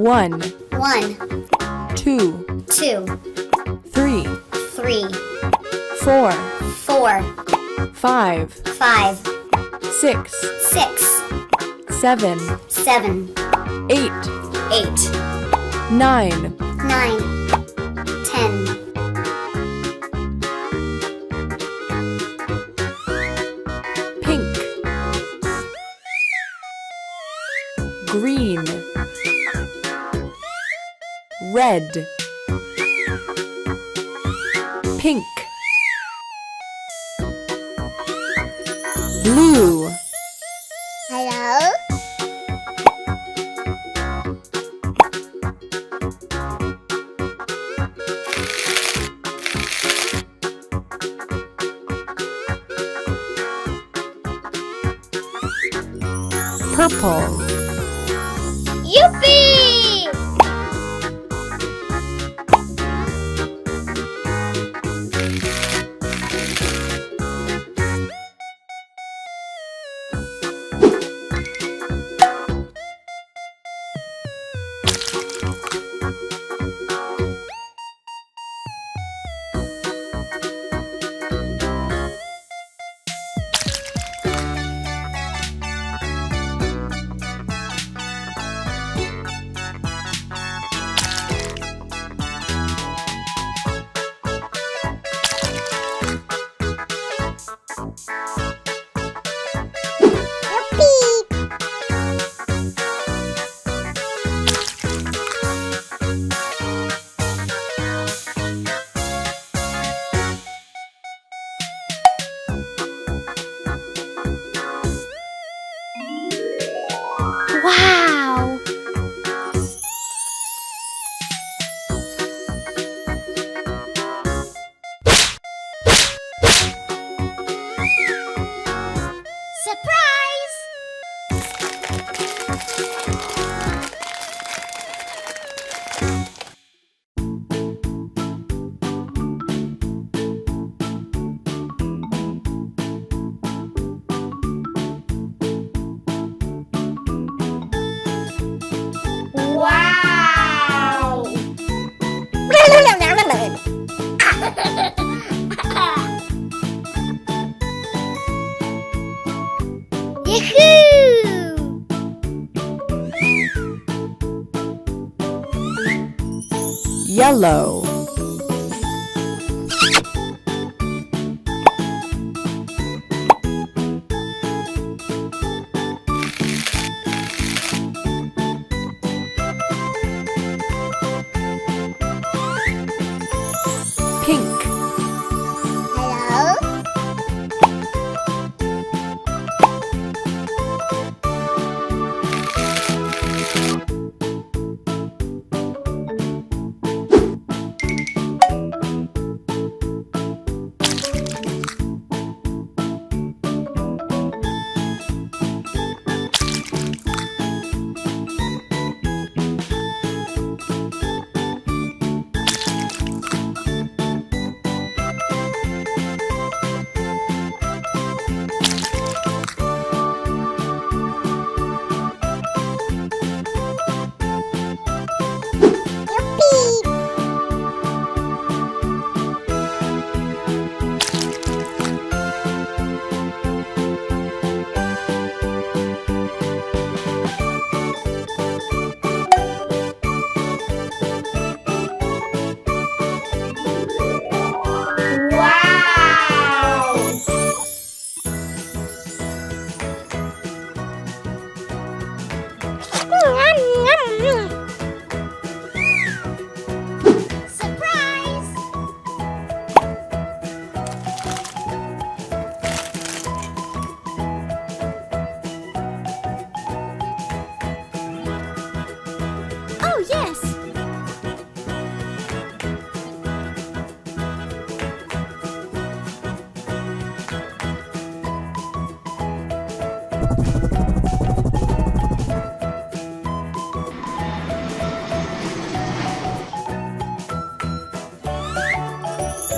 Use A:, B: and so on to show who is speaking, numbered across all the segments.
A: 1,
B: 1,
A: 2,
B: 2,
A: 3,
B: 3,
A: 4,
B: 4,
A: 5,
B: 5,
A: 6,
B: 6,
A: 7,
B: 7,
A: 8,
B: 8,
A: 9,
B: 9, 10,
A: pink, green, red, pink, blue,
B: Hello?
A: purple,
B: Yippee! Wow! Surprise! Wow! Yahoo!
A: yellow, pink,
B: Hello? Oh, yes!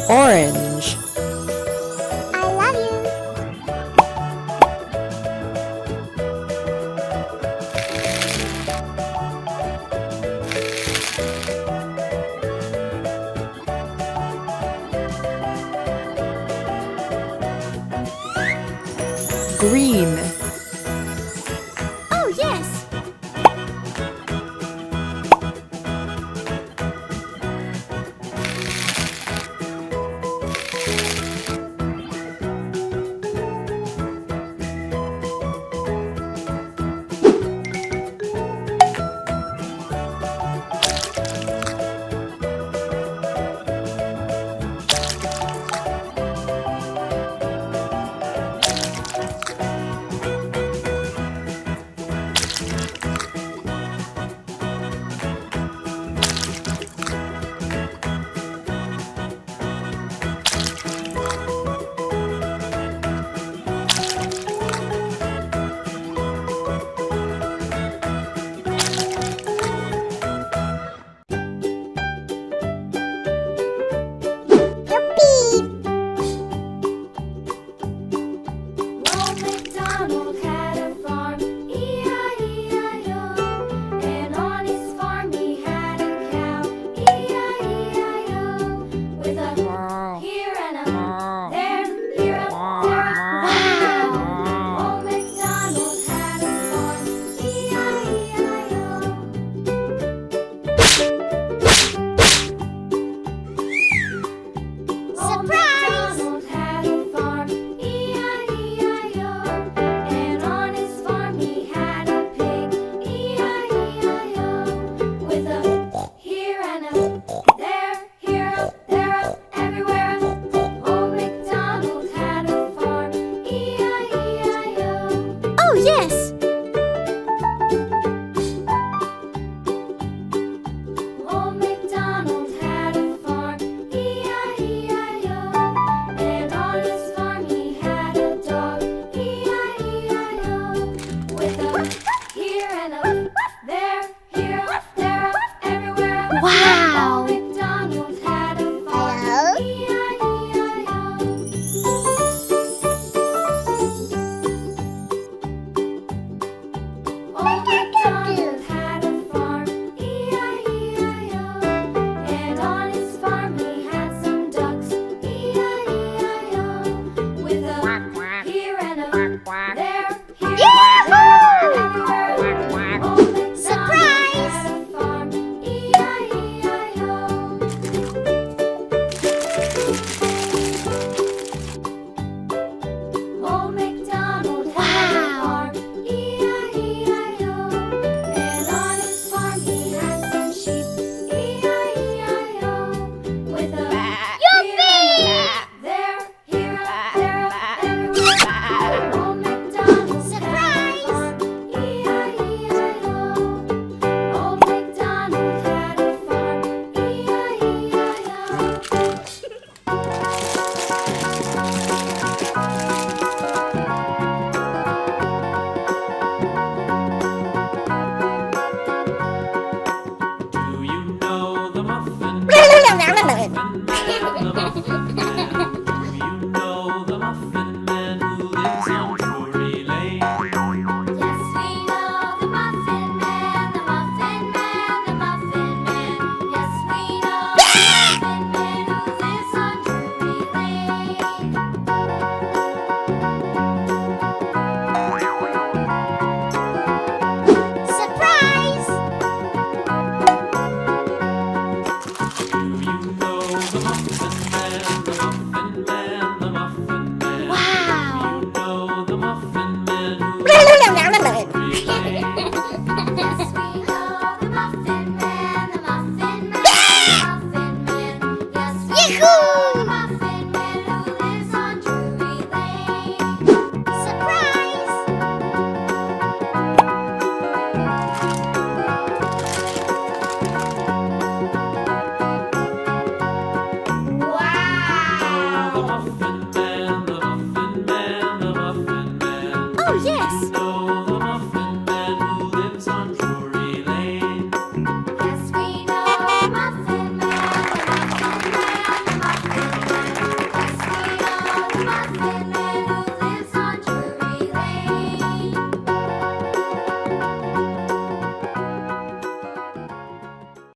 A: orange,
B: I love you.
A: green,
B: Oh, yes.
C: Old MacDonald had a farm, E-I-E-I-O. And on his farm he had a cow, E-I-E-I-O. With a here and a there, here a there a wow. Old MacDonald had a farm, E-I-E-I-O.
B: Surprise!
C: Old MacDonald had a farm, E-I-E-I-O. And on his farm he had a pig, E-I-E-I-O. With a here and a there, here a there a everywhere a. Old MacDonald had a farm, E-I-E-I-O.
B: Oh, yes.
C: Old MacDonald had a farm, E-I-E-I-O. And on his farm he had a dog, E-I-E-I-O. With a here and a there, here a there a everywhere a.
B: Wow.
C: Old MacDonald had a farm,
B: Hello?
C: E-I-E-I-O. Old MacDonald had a farm, E-I-E-I-O. And on his farm he had some ducks, E-I-E-I-O. With a here and a there, here
B: Yahoo!
C: everywhere. Old MacDonald
B: Surprise!
C: had a farm, E-I-E-I-O. Old MacDonald had a farm, E-I-E-I-O. And on his farm he had some sheep, E-I-E-I-O. With a there, here, there, everywhere. Old MacDonald had a farm, E-I-E-I-O. Old MacDonald had a farm, E-I-E-I-O.
D: Do you know the Muffin Man? Muffin Man, the Muffin Man. Do you know the Muffin Man who lives on Drury Lane?
C: Yes, we know the Muffin Man, the Muffin Man, the Muffin Man. Yes, we know the Muffin Man who lives on Drury Lane.
B: Surprise!
D: Do you know the Muffin Man? The Muffin Man, the Muffin Man.
B: Wow.
D: Do you know the Muffin Man who lives on Drury Lane?
C: Yes, we know the Muffin Man, the Muffin Man, the Muffin Man. Yes, we know the Muffin Man who lives on Drury Lane.
B: Surprise!
C: Wow!
D: The Muffin Man.